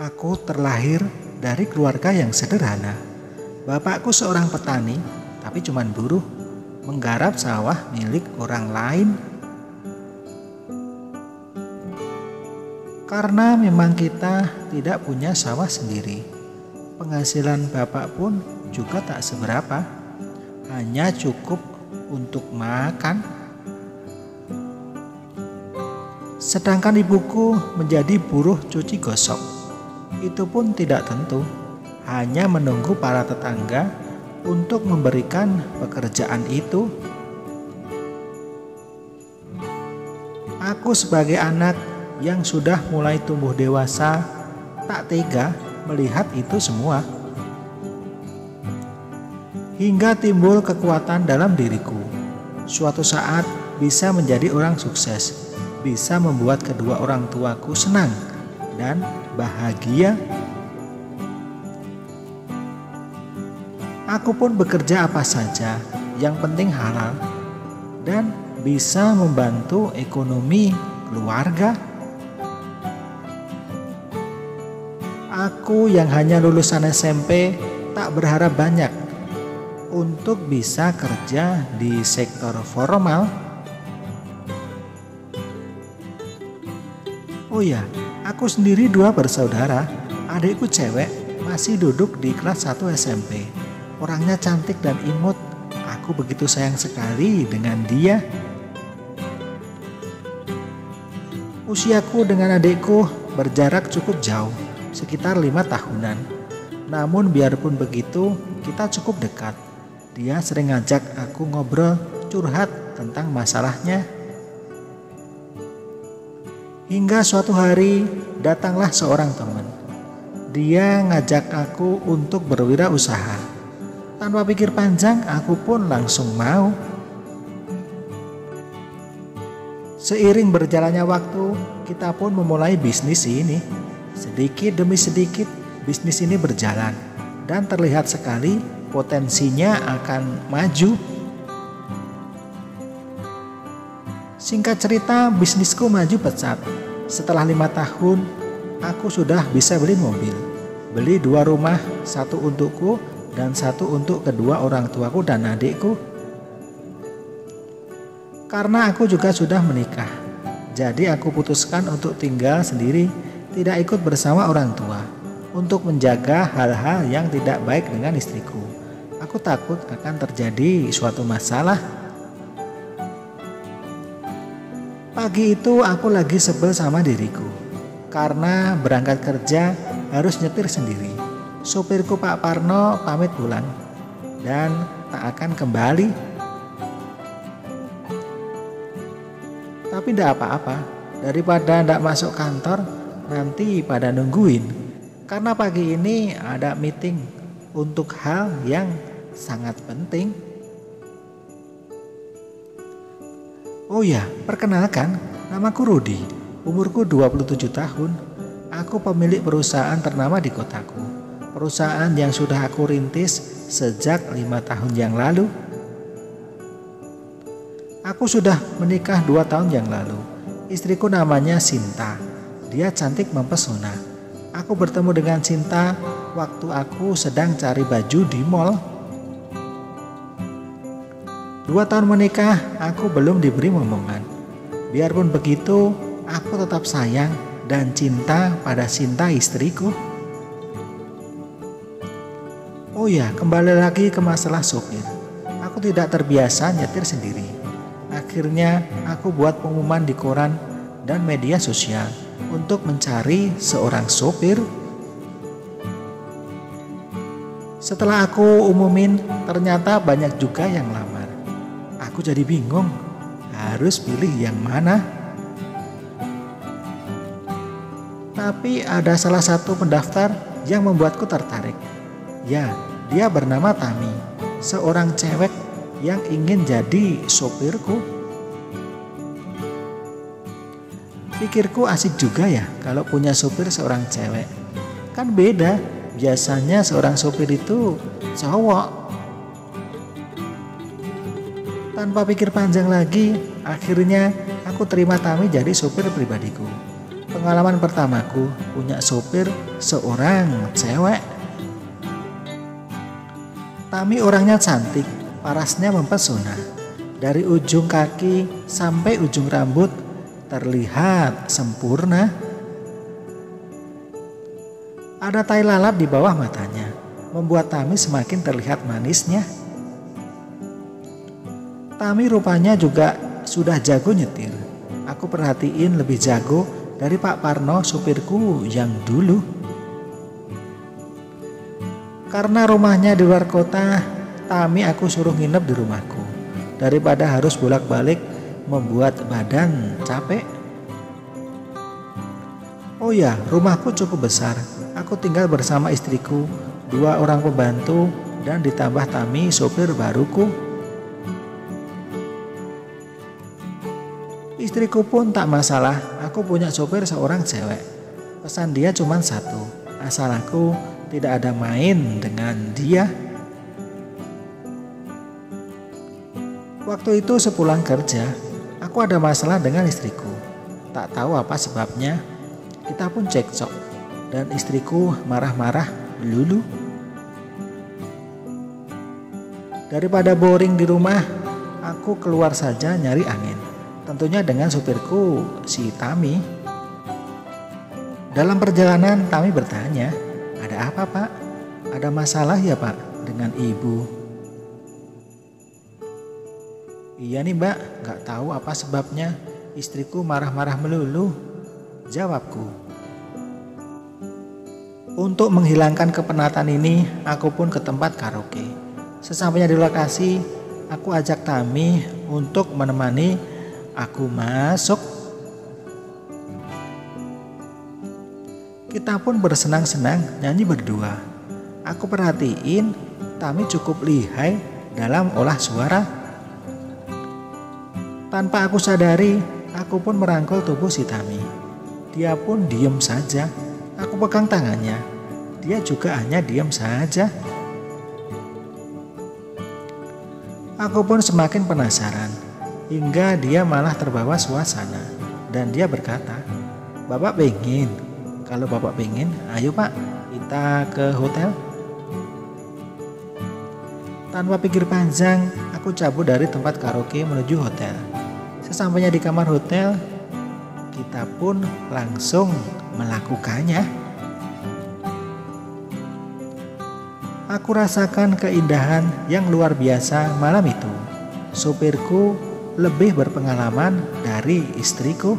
Aku terlahir dari keluarga yang sederhana. Bapakku seorang petani, tapi cuman buruh, menggarap sawah milik orang lain. Karena memang kita tidak punya sawah sendiri, penghasilan bapak pun juga tak seberapa, hanya cukup untuk makan. Sedangkan ibuku menjadi buruh cuci gosok. Itu pun tidak tentu, hanya menunggu para tetangga untuk memberikan pekerjaan itu. Aku sebagai anak yang sudah mulai tumbuh dewasa, tak tega melihat itu semua. Hingga timbul kekuatan dalam diriku. Suatu saat bisa menjadi orang sukses, bisa membuat kedua orang tuaku senang dan bahagia. Aku pun bekerja apa saja, yang penting halal dan bisa membantu ekonomi keluarga. Aku yang hanya lulusan SMP tak berharap banyak untuk bisa kerja di sektor formal. Oh ya, aku sendiri 2 bersaudara. Adikku cewek masih duduk di kelas 1 SMP. Orangnya cantik dan imut. Aku begitu sayang sekali dengan dia. Usiaku dengan adikku berjarak cukup jauh, sekitar 5 tahunan. Namun biarpun begitu, kita cukup dekat. Dia sering ngajak aku ngobrol, curhat tentang masalahnya. Hingga suatu hari datanglah seorang teman. Dia ngajak aku untuk berwirausaha. Tanpa pikir panjang, aku pun langsung mau. Seiring berjalannya waktu, kita pun memulai bisnis ini. Sedikit demi sedikit, bisnis ini berjalan dan terlihat sekali potensinya akan maju. Singkat cerita, bisnisku maju pesat. Setelah 5 tahun, aku sudah bisa beli mobil. Beli 2 rumah, 1 untukku dan 1 untuk kedua orang tuaku dan adikku. Karena aku juga sudah menikah, jadi aku putuskan untuk tinggal sendiri, tidak ikut bersama orang tua, untuk menjaga hal-hal yang tidak baik dengan istriku. Aku takut akan terjadi suatu masalah. Pagi itu aku lagi sebel sama diriku, karena berangkat kerja harus nyetir sendiri. Sopirku Pak Parno pamit pulang dan tak akan kembali. Tapi tidak apa-apa, daripada tidak masuk kantor nanti pada nungguin. Karena pagi ini ada meeting untuk hal yang sangat penting. Oh ya, perkenalkan, namaku Rudi, umurku 27 tahun. Aku pemilik perusahaan ternama di kotaku. Perusahaan yang sudah aku rintis sejak 5 tahun yang lalu. Aku sudah menikah 2 tahun yang lalu. Istriku namanya Sinta. Dia cantik mempesona. Aku bertemu dengan Sinta waktu aku sedang cari baju di mall. 2 tahun menikah, aku belum diberi momongan. Biarpun begitu, aku tetap sayang dan cinta pada Sinta istriku. Oh ya, kembali lagi ke masalah sopir. Aku tidak terbiasa nyetir sendiri. Akhirnya aku buat pengumuman di koran dan media sosial untuk mencari seorang sopir. Setelah aku umumin, ternyata banyak juga yang lamar. Aku jadi bingung, harus pilih yang mana. Tapi ada salah satu pendaftar yang membuatku tertarik. Ya, dia bernama Tami, seorang cewek yang ingin jadi sopirku. Pikirku asik juga ya kalau punya sopir seorang cewek. Kan beda, biasanya seorang sopir itu cowok. Tanpa pikir panjang lagi, akhirnya aku terima Tami jadi sopir pribadiku. Pengalaman pertamaku punya sopir seorang cewek. Tami orangnya cantik, parasnya mempesona. Dari ujung kaki sampai ujung rambut terlihat sempurna. Ada tai lalat di bawah matanya, membuat Tami semakin terlihat manisnya. Tami rupanya juga sudah jago nyetir. Aku perhatiin lebih jago dari Pak Parno, supirku yang dulu. Karena rumahnya di luar kota, Tami aku suruh nginep di rumahku daripada harus bolak-balik membuat badan capek. Oh ya, rumahku cukup besar. Aku tinggal bersama istriku, 2 orang pembantu, dan ditambah Tami, sopir baruku. Istriku pun tak masalah, aku punya sopir seorang cewek. Pesan dia cuma 1, asal aku tidak ada main dengan dia. Waktu itu sepulang kerja, aku ada masalah dengan istriku. Tak tahu apa sebabnya, kita pun cekcok. Dan istriku marah-marah lulu. Daripada boring di rumah, aku keluar saja nyari angin. Tentunya dengan supirku, si Tami. Dalam perjalanan, Tami bertanya, "Ada apa, Pak? Ada masalah ya, Pak, dengan ibu?" "Iya nih, Mbak, gak tahu apa sebabnya. Istriku marah-marah melulu," jawabku. Untuk menghilangkan kepenatan ini, aku pun ke tempat karaoke. Sesampainya di lokasi, aku ajak Tami untuk menemani aku masuk. Kita pun bersenang-senang nyanyi berdua. Aku perhatiin Tami cukup lihai dalam olah suara. Tanpa aku sadari, aku pun merangkul tubuh si Tami. Dia pun diem saja. Aku pegang tangannya, dia juga hanya diam saja. Aku pun semakin penasaran, hingga dia malah terbawa suasana. Dan dia berkata, "Bapak pengen? Kalau Bapak pengen, ayo Pak, kita ke hotel." Tanpa pikir panjang, aku cabut dari tempat karaoke menuju hotel. Sesampainya di kamar hotel, kita pun langsung melakukannya. Aku rasakan keindahan yang luar biasa malam itu. Supirku lebih berpengalaman dari istriku.